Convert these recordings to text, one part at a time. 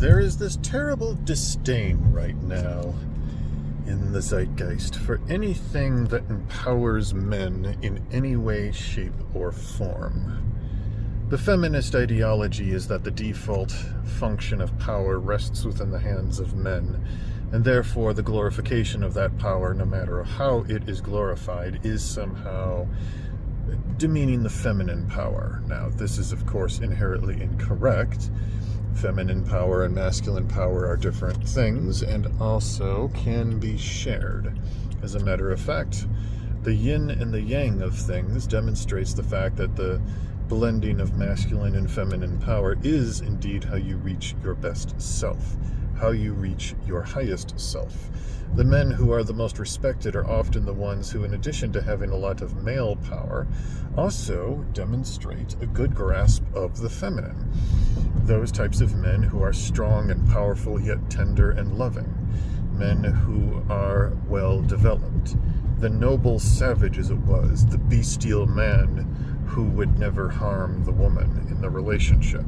There is this terrible disdain right now in the zeitgeist for anything that empowers men in any way, shape, or form. The feminist ideology is that the default function of power rests within the hands of men, and therefore the glorification of that power, no matter how it is glorified, is somehow demeaning the feminine power. Now, this is, of course, inherently incorrect. Feminine power and masculine power are different things and also can be shared. As a matter of fact, the yin and the yang of things demonstrates the fact that the blending of masculine and feminine power is indeed how you reach your best self, how you reach your highest self. The men who are the most respected are often the ones who, in addition to having a lot of male power, also demonstrate a good grasp of the feminine. Those types of men who are strong and powerful, yet tender and loving. Men who are well developed. The noble savage, as it was, the bestial man who would never harm the woman in the relationship.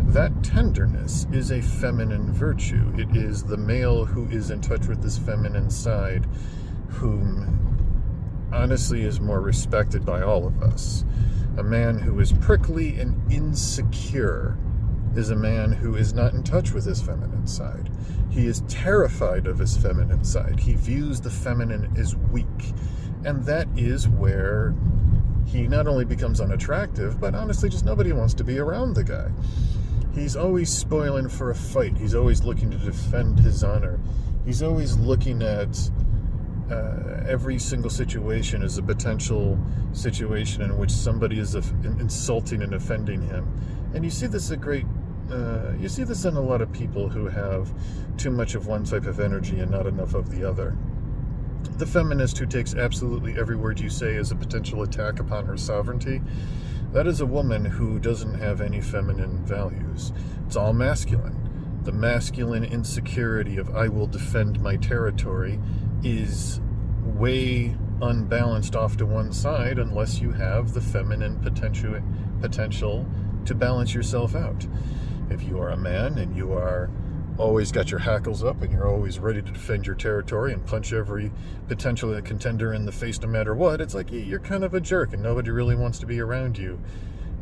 That tenderness is a feminine virtue. It is the male who is in touch with this feminine side, whom honestly is more respected by all of us. A man who is prickly and insecure is a man who is not in touch with his feminine side. He is terrified of his feminine side. He views the feminine as weak. And that is where he not only becomes unattractive, but honestly just nobody wants to be around the guy. He's always spoiling for a fight. He's always looking to defend his honor. He's always looking at every single situation as a potential situation in which somebody is insulting and offending him. And you see this you see this in a lot of people who have too much of one type of energy and not enough of the other. The feminist who takes absolutely every word you say as a potential attack upon her sovereignty, that is a woman who doesn't have any feminine values. It's all masculine. The masculine insecurity of I will defend my territory is way unbalanced off to one side unless you have the feminine potential to balance yourself out. If you are a man and you are always got your hackles up and you're always ready to defend your territory and punch every potential contender in the face no matter what, it's like you're kind of a jerk and nobody really wants to be around you.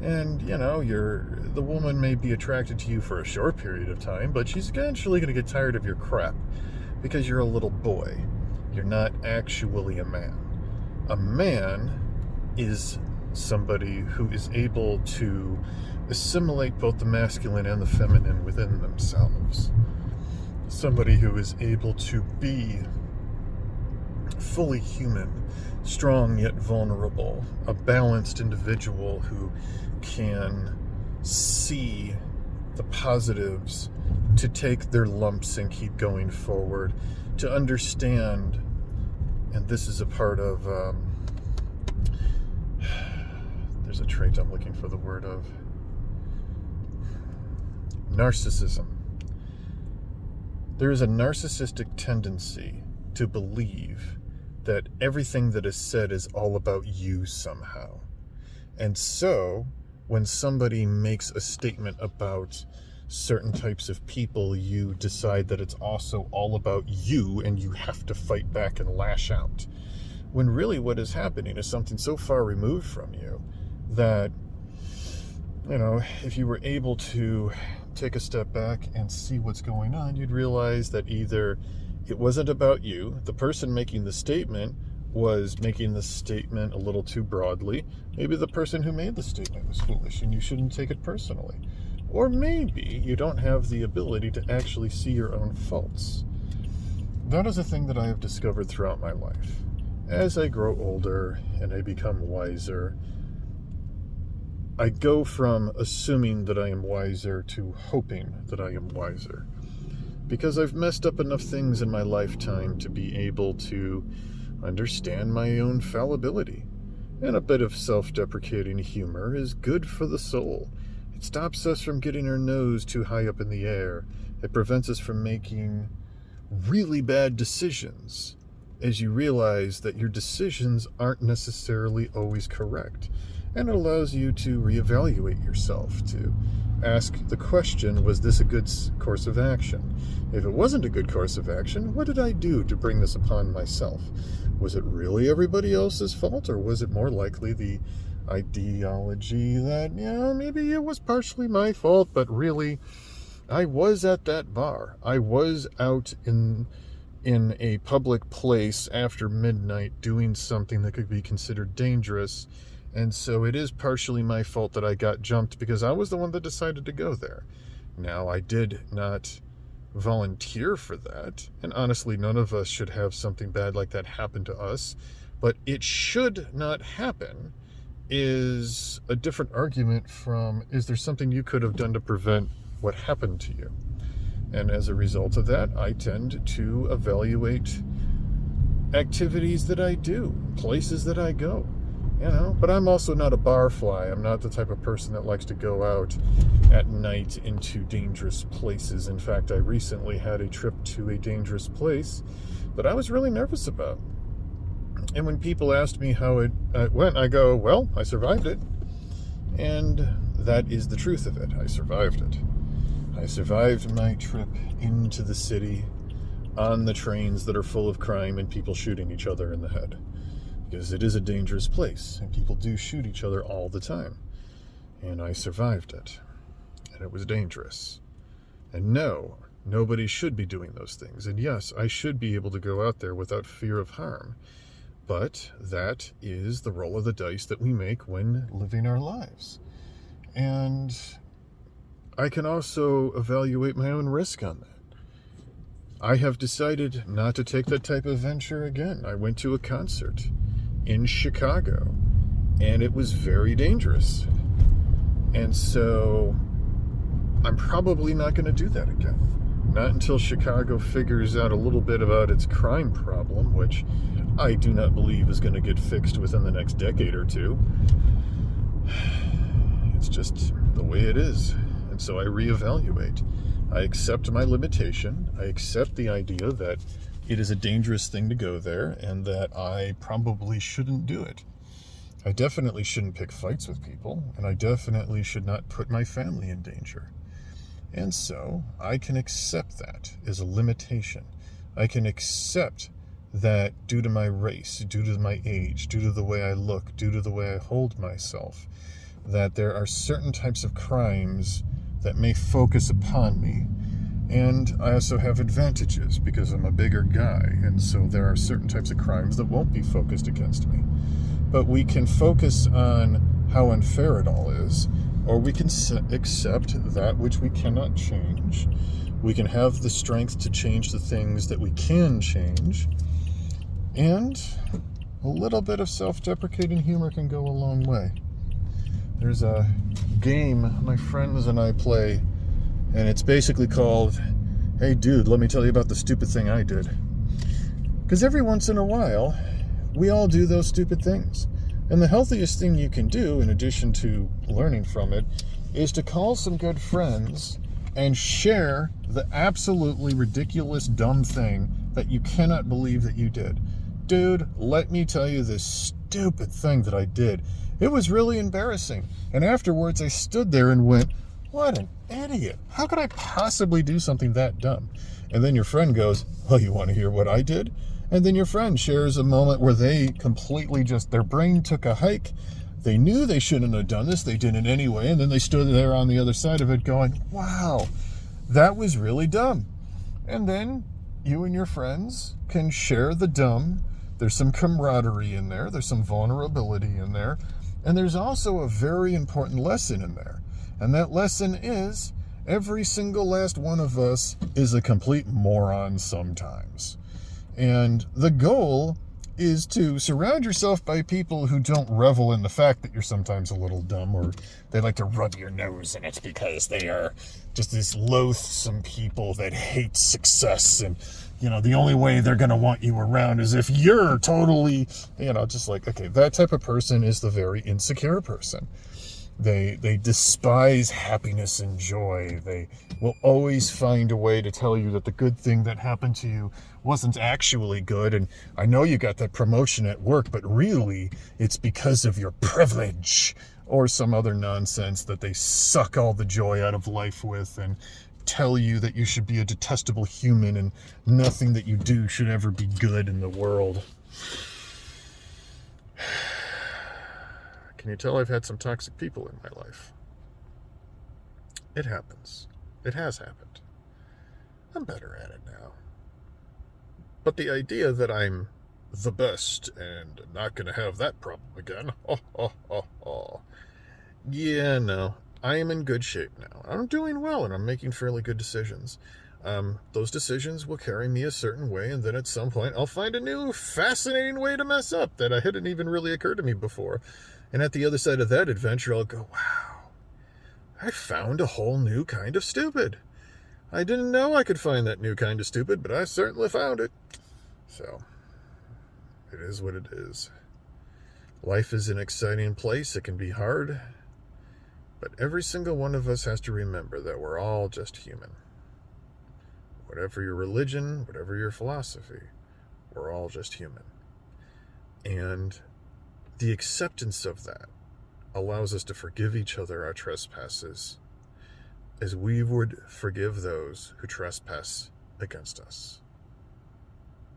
And, you know, the woman may be attracted to you for a short period of time, but she's eventually going to get tired of your crap because you're a little boy. You're not actually a man. A man is somebody who is able to assimilate both the masculine and the feminine within themselves. Somebody who is able to be fully human, strong yet vulnerable, a balanced individual who can see the positives, to take their lumps and keep going forward, to understand, and this is a part of, there's a trait I'm looking for the word of, narcissism. There is a narcissistic tendency to believe that everything that is said is all about you somehow. And so, when somebody makes a statement about certain types of people, you decide that it's also all about you and you have to fight back and lash out. When really what is happening is something so far removed from you that, you know, if you were able to take a step back and see what's going on, you'd realize that either it wasn't about you, the person making the statement was making the statement a little too broadly, maybe the person who made the statement was foolish and you shouldn't take it personally, or maybe you don't have the ability to actually see your own faults. That is a thing that I have discovered throughout my life. As I grow older and I become wiser, I go from assuming that I am wiser to hoping that I am wiser. Because I've messed up enough things in my lifetime to be able to understand my own fallibility. And a bit of self-deprecating humor is good for the soul. It stops us from getting our nose too high up in the air. It prevents us from making really bad decisions, as you realize that your decisions aren't necessarily always correct. And it allows you to reevaluate yourself, to ask the question, was this a good course of action? If it wasn't a good course of action, what did I do to bring this upon myself? Was it really everybody else's fault, or was it more likely the ideology that, maybe it was partially my fault, but really, I was at that bar. I was out in a public place after midnight doing something that could be considered dangerous, and so it is partially my fault that I got jumped because I was the one that decided to go there. Now, I did not volunteer for that, and honestly, none of us should have something bad like that happen to us, but it should not happen is a different argument from, is there something you could have done to prevent what happened to you? And as a result of that, I tend to evaluate activities that I do, places that I go, but I'm also not a barfly. I'm not the type of person that likes to go out at night into dangerous places. In fact, I recently had a trip to a dangerous place that I was really nervous about. And when people asked me how it went, I go, well, I survived it. And that is the truth of it. I survived it. I survived my trip into the city on the trains that are full of crime and people shooting each other in the head. Because it is a dangerous place, and people do shoot each other all the time. And I survived it. And it was dangerous. And no, nobody should be doing those things. And yes, I should be able to go out there without fear of harm. But that is the roll of the dice that we make when living our lives. And I can also evaluate my own risk on that. I have decided not to take that type of venture again. I went to a concert in Chicago, and it was very dangerous. And so I'm probably not going to do that again. Not until Chicago figures out a little bit about its crime problem, which I do not believe is going to get fixed within the next decade or two. It's just the way it is. And so I reevaluate. I accept my limitation. I accept the idea that it is a dangerous thing to go there and that I probably shouldn't do it. I definitely shouldn't pick fights with people, and I definitely should not put my family in danger. And so I can accept that as a limitation. I can accept that due to my race, due to my age, due to the way I look, due to the way I hold myself, that there are certain types of crimes that may focus upon me. And I also have advantages because I'm a bigger guy, and so there are certain types of crimes that won't be focused against me. But we can focus on how unfair it all is, or we can accept that which we cannot change. We can have the strength to change the things that we can change, and a little bit of self-deprecating humor can go a long way. There's a game my friends and I play, and it's basically called, "Hey dude, let me tell you about the stupid thing I did." Because every once in a while, we all do those stupid things. And the healthiest thing you can do, in addition to learning from it, is to call some good friends and share the absolutely ridiculous, dumb thing that you cannot believe that you did. Dude, let me tell you this stupid thing that I did. It was really embarrassing. And afterwards, I stood there and went, what an idiot. How could I possibly do something that dumb? And then your friend goes, well, you want to hear what I did? And then your friend shares a moment where they completely their brain took a hike. They knew they shouldn't have done this. They did it anyway. And then they stood there on the other side of it going, wow, that was really dumb. And then you and your friends can share the dumb. There's some camaraderie in there. There's some vulnerability in there. And there's also a very important lesson in there. And that lesson is every single last one of us is a complete moron sometimes. And the goal is to surround yourself by people who don't revel in the fact that you're sometimes a little dumb, or they like to rub your nose in it because they are just these loathsome people that hate success. And, the only way they're going to want you around is if you're totally, just like, okay, that type of person is the very insecure person. They despise happiness and joy. They will always find a way to tell you that the good thing that happened to you wasn't actually good. And I know you got that promotion at work, but really it's because of your privilege, or some other nonsense that they suck all the joy out of life with and tell you that you should be a detestable human and nothing that you do should ever be good in the world. Can you tell I've had some toxic people in my life? It happens. It has happened. I'm better at it now. But the idea that I'm the best and not going to have that problem again, yeah, no. I am in good shape now. I'm doing well and I'm making fairly good decisions. Those decisions will carry me a certain way, and then at some point I'll find a new fascinating way to mess up that hadn't even really occurred to me before. And at the other side of that adventure, I'll go, wow, I found a whole new kind of stupid. I didn't know I could find that new kind of stupid, but I certainly found it. So, it is what it is. Life is an exciting place. It can be hard. But every single one of us has to remember that we're all just human. Whatever your religion, whatever your philosophy, we're all just human. And the acceptance of that allows us to forgive each other our trespasses as we would forgive those who trespass against us.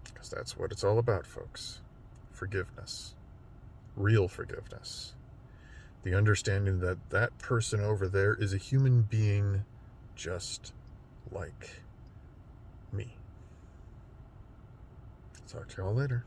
Because that's what it's all about, folks. Forgiveness. Real forgiveness. The understanding that that person over there is a human being just like me. Talk to y'all later.